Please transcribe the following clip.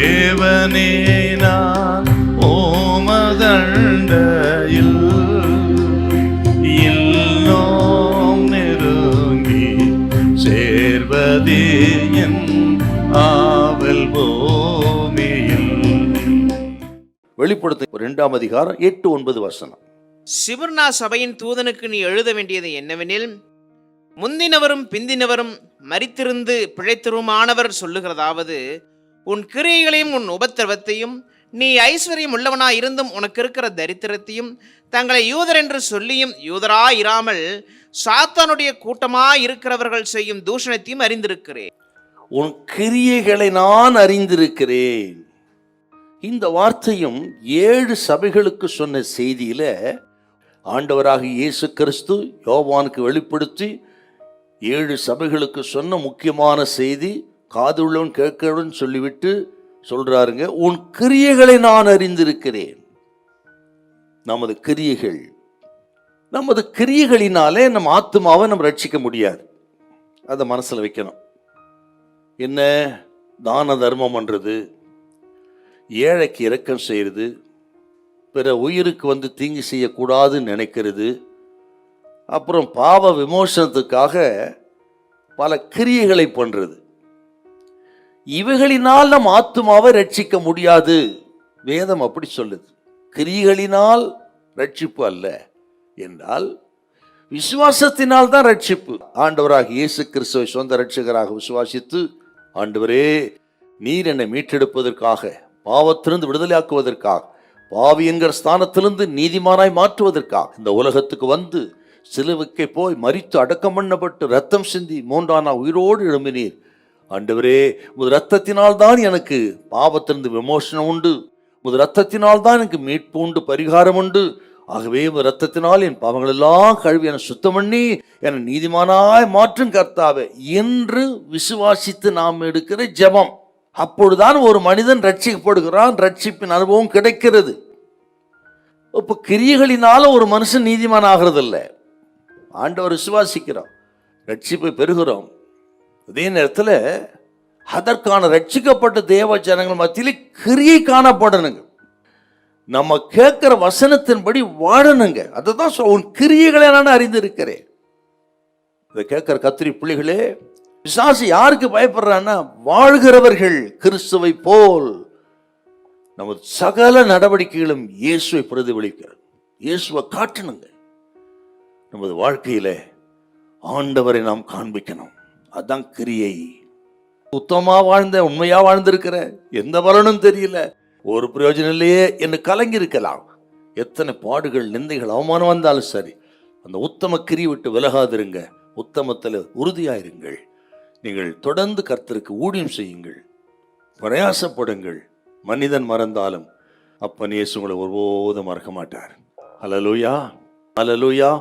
தேவனே நான் ஓமதண்டையில் இன்னும் நெருங்கி சேர்வதே என் ஆவல் பூமியில். வெளிப்படுத்த 2ஆம் அதிகாரம் 8-9 வசனம். சிபர்னா சபையின் தூதனுக்கு நீ எழுத வேண்டியது என்னவெனில், முந்தினவரும் பிந்தினவரும் மரித்திருந்து பிழைத்திருமானவர் சொல்லுகிறதாவது, உன் கிரியைகளையும் உன் உபத்திரவத்தையும் நீ ஐஸ்வர்யம் உள்ளவனாய் இருந்தும் உனக்கு இருக்கிற தரித்திரத்தையும் தங்களை யூதர் என்று சொல்லியும் யூதராயிராமல் சாத்தானுடைய கூட்டமாய் இருக்கிறவர்கள் செய்யும் தூஷணத்தையும் அறிந்திருக்கிறேன். உன் கிரியைகளை நான் அறிந்திருக்கிறேன். இந்த வார்த்தையும் 7 சபைகளுக்கு சொன்ன செய்தியில ஆண்டவராக இயேசு கிறிஸ்து யோவானுக்கு வெளிப்படுத்தி 7 சபைகளுக்கு சொன்ன முக்கியமான செய்தி. காதுள்ளவன் கேட்கிறவன் சொல்லிவிட்டு சொல்றாருங்க, உன் கிரியைகளை நான் அறிந்திருக்கிறேன். நமது கிரியைகளினாலே நம்ம ஆத்துமாவை நம்ம ரட்சிக்க முடியாது. அதை மனசுல வைக்கணும். என்ன? தான தர்மம் பண்றது, ஏழைக்கு இரக்கம் செய்யறது, பிற உயிருக்கு தீங்கு செய்யக்கூடாதுன்னு நினைக்கிறது, அப்புறம் பாவ விமோசனத்துக்காக பல கிரியைகளை பண்றது. இவைகளினால் நம் ஆத்துமாவை ரட்சிக்க முடியாது. வேதம் அப்படி சொல்லுது. கிரியைகளினால் ரட்சிப்பு அல்ல என்றால் விசுவாசத்தினால் தான் ரட்சிப்பு. ஆண்டவராக இயேசு கிறிஸ்துவை சொந்த ரட்சகராக விசுவாசித்து, ஆண்டவரே நீர் என்னை மீட்டெடுப்பதற்காக, பாவத்திலிருந்து விடுதலையாக்குவதற்காக, பாவி என்கிற ஸ்தானத்திலிருந்து நீதிமானாய் மாற்றுவதற்காக இந்த உலகத்துக்கு வந்து சிலுவைக்கு போய் மரித்து அடக்கம் பண்ணப்பட்டு ரத்தம் சிந்தி 3ஆம் நாள் உயிரோடு எழும்பினீர். ஆண்டவரே உமது ரத்தத்தினால் தான் எனக்கு பாவத்திலிருந்து விமோசனம் உண்டு, உமது ரத்தத்தினால் தான் எனக்கு மீட்பு உண்டு, பரிகாரம் உண்டு. ஆகவே உமது ரத்தத்தினால் என் பாவங்கள் எல்லாம் கழுவி என்னை சுத்தம் பண்ணி என்னை நீதிமானாய் மாற்றும் கர்த்தாவே என்று விசுவாசித்து நாம் எடுக்கிற ஜெபம். அப்பொழுதுதான் ஒரு மனிதன் ரட்சிக்கப்படுகிறான், ரட்சிப்பின் அனுபவம் கிடைக்கிறது. இப்ப கிரியைகளினால ஒரு மனுஷன் நீதிமான் ஆகிறது இல்லை. ஆண்டவர் விசுவாசிக்கிறோம், ரட்சிப்பை பெறுகிறோம். அதே நேரத்தில் அதற்கான ரட்சிக்கப்பட்ட தேவ ஜனங்கள் மத்தியிலே கிரியை காணப்படணுங்க. நம்ம கேட்கிற வசனத்தின்படி வாழணுங்க. அதுதான் உன் கிரியைகளை நான் அறிந்திருக்கிறேன். இதை கேட்கிற கத்திரி பிள்ளைகளே, பிசாசு யாருக்கு பயப்படுறான்னா, வாழ்கிறவர்கள் கிறிஸ்துவை போல் நமது சகல நடவடிக்கைகளும் இயேசுவை பிரதிபலிக்கிறது. இயேசுவை காட்டணுங்க. நமது வாழ்க்கையில ஆண்டவரை நாம் காண்பிக்கணும். அதான் கிரியை. உத்தமா வாழ்ந்த, உண்மையா வாழ்ந்திருக்கிற, எந்த பலனும் தெரியல, ஒரு பிரயோஜனம் இல்லையே என்று கலங்கி இருக்கலாம். எத்தனை பாடுகள், நிந்தைகள், அவமானம் வந்தாலும் சரி, அந்த உத்தம கிரியை விட்டு விலகாதிருங்க. உத்தமத்தில் உறுதியாயிருங்கள். நீங்கள் தொடர்ந்து கர்த்தருக்கு ஊழியம் செய்யுங்கள், பிரயாசப்படுங்கள். மனிதன் மறந்தாலும் அப்பன் இயேசு உங்களை ஒருபோதும் மறக்க மாட்டார். அல்லேலூயா, அல்லேலூயா.